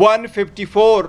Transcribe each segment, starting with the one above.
154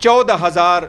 14,000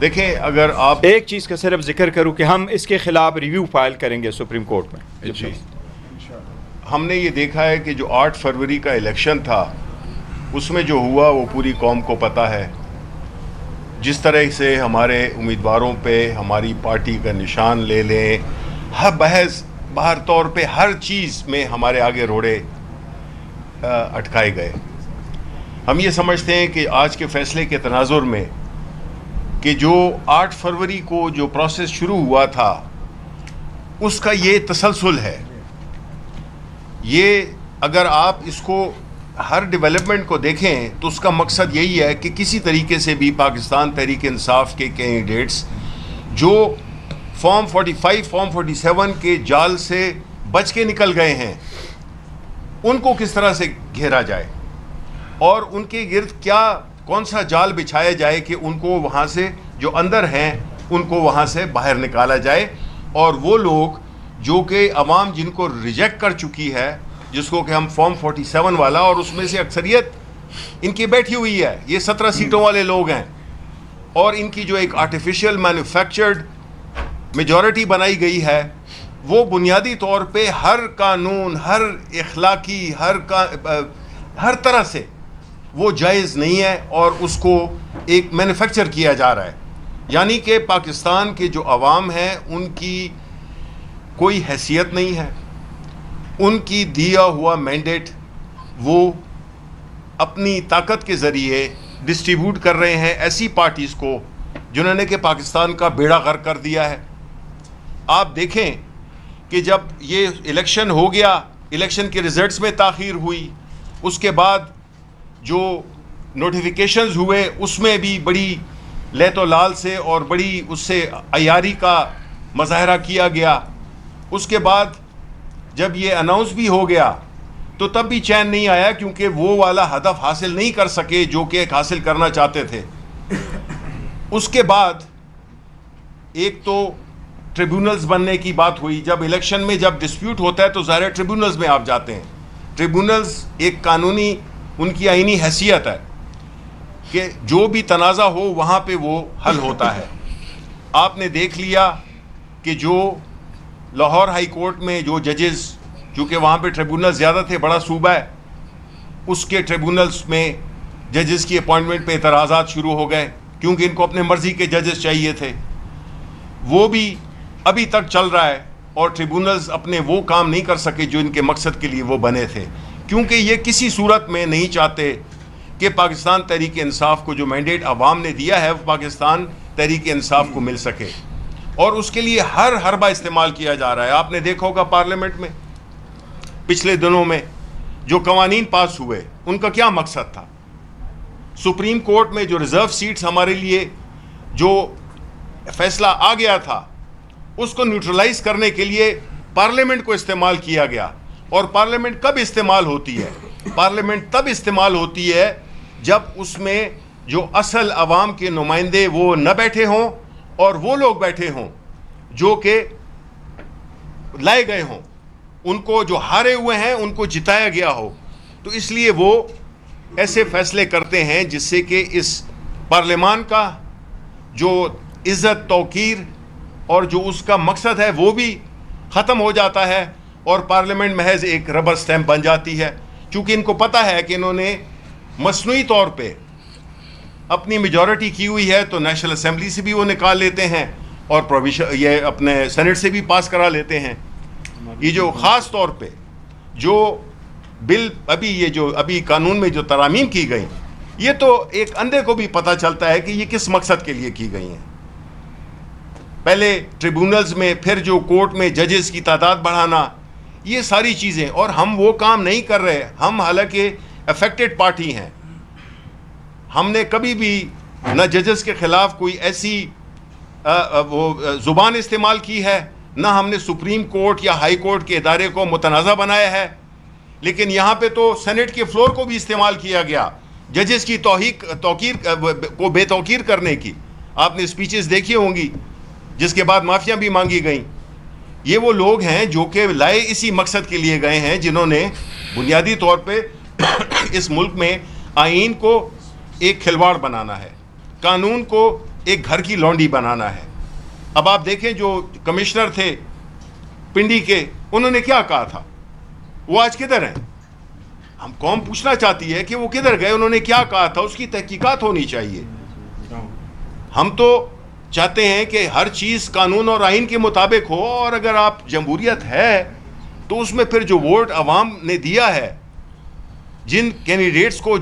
دیکھیں اگر آپ ایک چیز کا صرف ذکر کروں کہ ہم اس کے خلاف ریویو فائل کریں گے سپریم کورٹ میں. جی ہم نے یہ دیکھا ہے کہ جو 8 فروری کا الیکشن تھا اس میں جو ہوا وہ پوری قوم کو پتہ ہے. جس طرح سے ہمارے امیدواروں پہ ہماری پارٹی کا نشان لے لیں، ہر بحث باہر طور پہ ہر چیز میں ہمارے آگے روڑے اٹکائے گئے. ہم یہ سمجھتے ہیں کہ آج کے فیصلے کے تناظر میں کہ جو 8 فروری کو جو پروسیس شروع ہوا تھا اس کا یہ تسلسل ہے. یہ اگر آپ اس کو ہر ڈیولپمنٹ کو دیکھیں تو اس کا مقصد یہی ہے کہ کسی طریقے سے بھی پاکستان تحریک انصاف کے کینڈیڈیٹس جو فارم 45 فارم 47 کے جال سے بچ کے نکل گئے ہیں ان کو کس طرح سے گھیرا جائے اور ان کے گرد کون سا جال بچھایا جائے کہ ان کو وہاں سے جو اندر ہیں ان کو وہاں سے باہر نکالا جائے، اور وہ لوگ جو کہ عوام جن کو ریجیکٹ کر چکی ہے، جس کو کہ ہم فارم 47 والا، اور اس میں سے اکثریت ان کی بیٹھی ہوئی ہے، یہ 17 سیٹوں والے لوگ ہیں، اور ان کی جو ایک آرٹیفیشل مینوفیکچرڈ میجورٹی بنائی گئی ہے وہ بنیادی طور پہ ہر قانون، ہر اخلاقی، ہر طرح سے وہ جائز نہیں ہے، اور اس کو ایک مینوفیکچر کیا جا رہا ہے. یعنی کہ پاکستان کے جو عوام ہیں ان کی کوئی حیثیت نہیں ہے، ان کی دیا ہوا مینڈیٹ وہ اپنی طاقت کے ذریعے ڈسٹریبیوٹ کر رہے ہیں ایسی پارٹیز کو جنہوں نے کہ پاکستان کا بیڑا غرق کر دیا ہے. آپ دیکھیں کہ جب یہ الیکشن ہو گیا، الیکشن کے ریزلٹس میں تاخیر ہوئی، اس کے بعد جو نوٹیفیکیشنز ہوئے اس میں بھی بڑی لیت و لال سے اور بڑی اس سے عیاری کا مظاہرہ کیا گیا. اس کے بعد جب یہ اناؤنس بھی ہو گیا تو تب بھی چین نہیں آیا، کیونکہ وہ والا ہدف حاصل نہیں کر سکے جو کہ حاصل کرنا چاہتے تھے. اس کے بعد ایک تو ٹریبیونلز بننے کی بات ہوئی. جب الیکشن میں جب ڈسپیوٹ ہوتا ہے تو ظاہر ٹریبیونلز میں آپ جاتے ہیں. ٹریبیونلز ایک قانونی ان کی آئینی حیثیت ہے کہ جو بھی تنازع ہو وہاں پہ وہ حل ہوتا ہے. آپ نے دیکھ لیا کہ جو لاہور ہائی کورٹ میں جو ججز، چونکہ وہاں پہ ٹریبیونل زیادہ تھے، بڑا صوبہ ہے، اس کے ٹریبیونلز میں ججز کی اپوائنٹمنٹ پہ اعتراضات شروع ہو گئے کیونکہ ان کو اپنے مرضی کے ججز چاہیے تھے. وہ بھی ابھی تک چل رہا ہے اور ٹریبیونلز اپنے وہ کام نہیں کر سکے جو ان کے مقصد کے لیے وہ بنے تھے، کیونکہ یہ کسی صورت میں نہیں چاہتے کہ پاکستان تحریک انصاف کو جو مینڈیٹ عوام نے دیا ہے وہ پاکستان تحریک انصاف کو مل سکے، اور اس کے لیے ہر حربہ استعمال کیا جا رہا ہے. آپ نے دیکھا ہوگا پارلیمنٹ میں پچھلے دنوں میں جو قوانین پاس ہوئے ان کا کیا مقصد تھا. سپریم کورٹ میں جو ریزرو سیٹس ہمارے لیے جو فیصلہ آ گیا تھا اس کو نیوٹرلائز کرنے کے لیے پارلیمنٹ کو استعمال کیا گیا. اور پارلیمنٹ کب استعمال ہوتی ہے؟ پارلیمنٹ تب استعمال ہوتی ہے جب اس میں جو اصل عوام کے نمائندے وہ نہ بیٹھے ہوں اور وہ لوگ بیٹھے ہوں جو کہ لائے گئے ہوں، ان کو جو ہارے ہوئے ہیں ان کو جتایا گیا ہو. تو اس لیے وہ ایسے فیصلے کرتے ہیں جس سے کہ اس پارلیمان کا جو عزت توقیر اور جو اس کا مقصد ہے وہ بھی ختم ہو جاتا ہے، اور پارلیمنٹ محض ایک ربر سٹیمپ بن جاتی ہے. چونکہ ان کو پتہ ہے کہ انہوں نے مصنوعی طور پہ اپنی میجورٹی کی ہوئی ہے تو نیشنل اسمبلی سے بھی وہ نکال لیتے ہیں اور یہ اپنے سینٹ سے بھی پاس کرا لیتے ہیں. یہ جو خاص طور پہ جو بل ابھی قانون میں جو ترامیم کی گئی، یہ تو ایک اندھے کو بھی پتہ چلتا ہے کہ یہ کس مقصد کے لیے کی گئی ہیں. پہلے ٹریبیونلز میں، پھر جو کورٹ میں ججز کی تعداد بڑھانا، یہ ساری چیزیں، اور ہم وہ کام نہیں کر رہے. ہم حالانکہ افیکٹڈ پارٹی ہیں، ہم نے کبھی بھی نہ ججز کے خلاف کوئی ایسی زبان استعمال کی ہے، نہ ہم نے سپریم کورٹ یا ہائی کورٹ کے ادارے کو متنازع بنایا ہے. لیکن یہاں پہ تو سینٹ کے فلور کو بھی استعمال کیا گیا ججز کی توقیر کو بے توقیر کرنے کی. آپ نے اسپیچز دیکھی ہوں گی جس کے بعد معافیاں بھی مانگی گئیں. یہ وہ لوگ ہیں جو کہ لائے اسی مقصد کے لیے گئے ہیں جنہوں نے بنیادی طور پہ اس ملک میں آئین کو ایک کھلواڑ بنانا ہے، قانون کو ایک گھر کی لونڈی بنانا ہے. اب آپ دیکھیں جو کمشنر تھے پنڈی کے, انہوں نے کیا کہا تھا, وہ آج کدھر ہیں؟ ہم قوم پوچھنا چاہتی ہے کہ وہ کدھر گئے, انہوں نے کیا کہا تھا, اس کی تحقیقات ہونی چاہیے. ہم تو چاہتے ہیں کہ ہر چیز قانون اور آئین کے مطابق ہو, اور اگر آپ جمہوریت ہے تو اس میں پھر جو ووٹ عوام نے دیا ہے, جن کینڈیڈیٹس کو,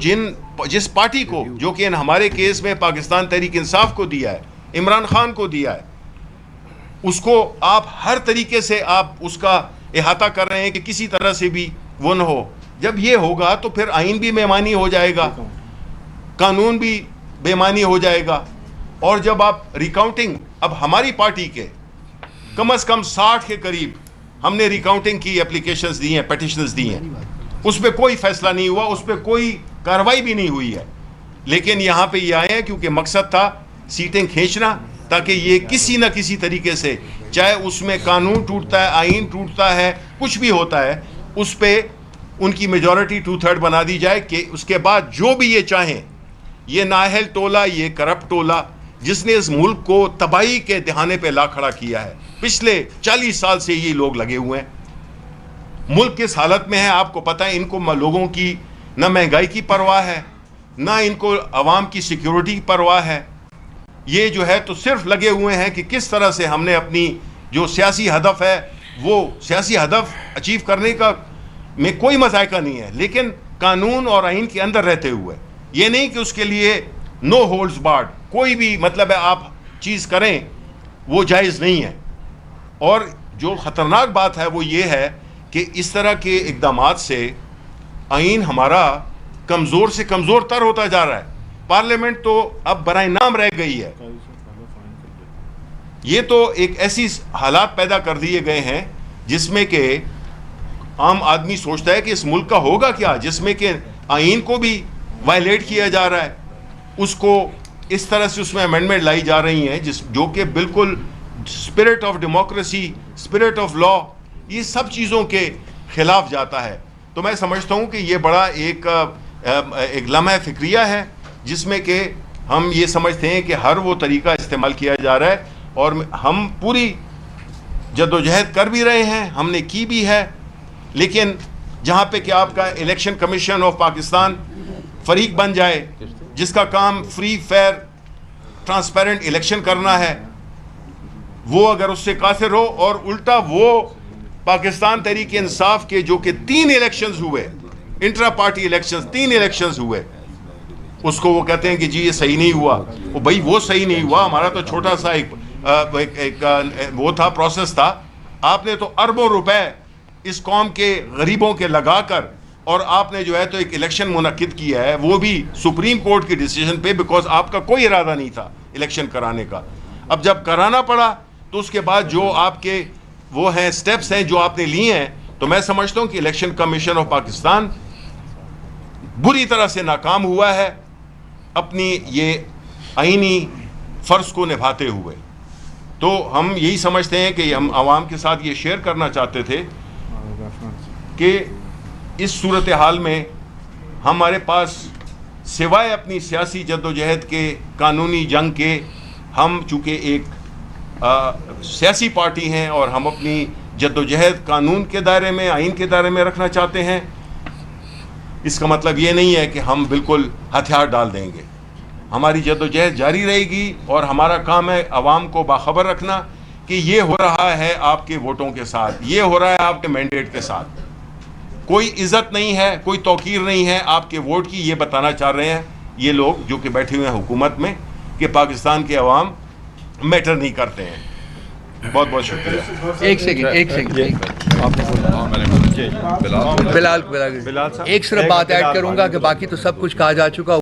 جس پارٹی کو, جو کہ ہمارے کیس میں پاکستان تحریک انصاف کو دیا ہے, عمران خان کو دیا ہے, اس کو آپ ہر طریقے سے آپ اس کا احاطہ کر رہے ہیں کہ کسی طرح سے بھی وہ نہ ہو. جب یہ ہوگا تو پھر آئین بھی بے معنی ہو جائے گا, قانون بھی بے معنی ہو جائے گا. اور جب آپ ریکاؤنٹنگ, اب ہماری پارٹی کے کم از کم 60 کے قریب ہم نے ریکاؤنٹنگ کی اپلیکیشنز دی ہیں, پیٹیشنز دی ہیں, اس پہ کوئی فیصلہ نہیں ہوا, اس پہ کوئی کارروائی بھی نہیں ہوئی ہے. لیکن یہاں پہ یہ آئے ہیں کیونکہ مقصد تھا سیٹیں کھینچنا, تاکہ یہ کسی نہ کسی طریقے سے, چاہے اس میں قانون ٹوٹتا ہے, آئین ٹوٹتا ہے, کچھ بھی ہوتا ہے, اس پہ ان کی میجورٹی 2/3 بنا دی جائے, کہ اس کے بعد جو بھی یہ چاہیں, یہ نااہل ٹولہ, یہ کرپٹ ٹولہ جس نے اس ملک کو تباہی کے دہانے پہ لا کھڑا کیا ہے, پچھلے 40 سال سے یہ لوگ لگے ہوئے ہیں. ملک کس حالت میں ہے آپ کو پتہ ہے. ان کو لوگوں کی نہ مہنگائی کی پرواہ ہے, نہ ان کو عوام کی سیکیورٹی کی پرواہ ہے. یہ جو ہے تو صرف لگے ہوئے ہیں کہ کس طرح سے ہم نے اپنی جو سیاسی ہدف ہے, وہ سیاسی ہدف اچیو کرنے کا میں کوئی مذائقہ نہیں ہے, لیکن قانون اور آئین کے اندر رہتے ہوئے. یہ نہیں کہ اس کے لیے نو ہولڈز بارڈ, کوئی بھی مطلب ہے آپ چیز کریں وہ جائز نہیں ہے. اور جو خطرناک بات ہے وہ یہ ہے کہ اس طرح کے اقدامات سے آئین ہمارا کمزور سے کمزور تر ہوتا جا رہا ہے. پارلیمنٹ تو اب برائے نام رہ گئی ہے. یہ تو ایک ایسی حالات پیدا کر دیے گئے ہیں جس میں کہ عام آدمی سوچتا ہے کہ اس ملک کا ہوگا کیا, جس میں کہ آئین کو بھی وائلیٹ کیا جا رہا ہے, اس کو اس طرح سے اس میں امینڈمنٹ لائی جا رہی ہیں جو کہ بالکل spirit of democracy, spirit of law, یہ سب چیزوں کے خلاف جاتا ہے. تو میں سمجھتا ہوں کہ یہ بڑا ایک لمحہ فکریہ ہے جس میں کہ ہم یہ سمجھتے ہیں کہ ہر وہ طریقہ استعمال کیا جا رہا ہے, اور ہم پوری جدوجہد کر بھی رہے ہیں, ہم نے کی بھی ہے. لیکن جہاں پہ کہ آپ کا الیکشن کمیشن آف پاکستان فریق بن جائے جس کا کام فری, فیئر, ٹرانسپیرنٹ الیکشن کرنا ہے, وہ اگر اس سے قاصر ہو, اور الٹا وہ پاکستان تحریک انصاف کے جو کہ 3 الیکشنز ہوئے, انٹرا پارٹی الیکشنز 3 الیکشنز ہوئے, اس کو وہ کہتے ہیں کہ جی یہ صحیح نہیں ہوا. وہ بھائی وہ صحیح نہیں ہوا, ہمارا تو چھوٹا سا ایک وہ تھا, پروسیس تھا. آپ نے تو اربوں روپے اس قوم کے غریبوں کے لگا کر, اور آپ نے جو ہے تو ایک الیکشن منعقد کیا ہے, وہ بھی سپریم کورٹ کی ڈیسیجن پہ, بیکاز آپ کا کوئی ارادہ نہیں تھا الیکشن کرانے کا. اب جب کرانا پڑا تو اس کے بعد جو آپ کے وہ ہیں سٹیپس ہیں جو آپ نے لیے ہیں, تو میں سمجھتا ہوں کہ الیکشن کمیشن آف پاکستان بری طرح سے ناکام ہوا ہے اپنی یہ آئینی فرض کو نبھاتے ہوئے. تو ہم یہی سمجھتے ہیں کہ ہم عوام کے ساتھ یہ شیئر کرنا چاہتے تھے کہ اس صورتحال میں ہمارے پاس سوائے اپنی سیاسی جدوجہد کے, قانونی جنگ کے, ہم چونکہ ایک سیاسی پارٹی ہیں اور ہم اپنی جدوجہد قانون کے دائرے میں, آئین کے دائرے میں رکھنا چاہتے ہیں. اس کا مطلب یہ نہیں ہے کہ ہم بالکل ہتھیار ڈال دیں گے. ہماری جدوجہد جاری رہے گی, اور ہمارا کام ہے عوام کو باخبر رکھنا کہ یہ ہو رہا ہے آپ کے ووٹوں کے ساتھ, یہ ہو رہا ہے آپ کے مینڈیٹ کے ساتھ. کوئی عزت نہیں ہے, کوئی توقیر نہیں ہے آپ کے ووٹ کی. یہ بتانا چاہ رہے ہیں یہ لوگ جو کہ بیٹھے ہوئے ہیں حکومت میں کہ پاکستان کے عوام میٹر نہیں کرتے ہیں. بہت بہت شکریہ. ایک سیکنڈ بلال ایک صرف بات ایڈ کروں گا کہ باقی تو سب کچھ کہا جا چکا.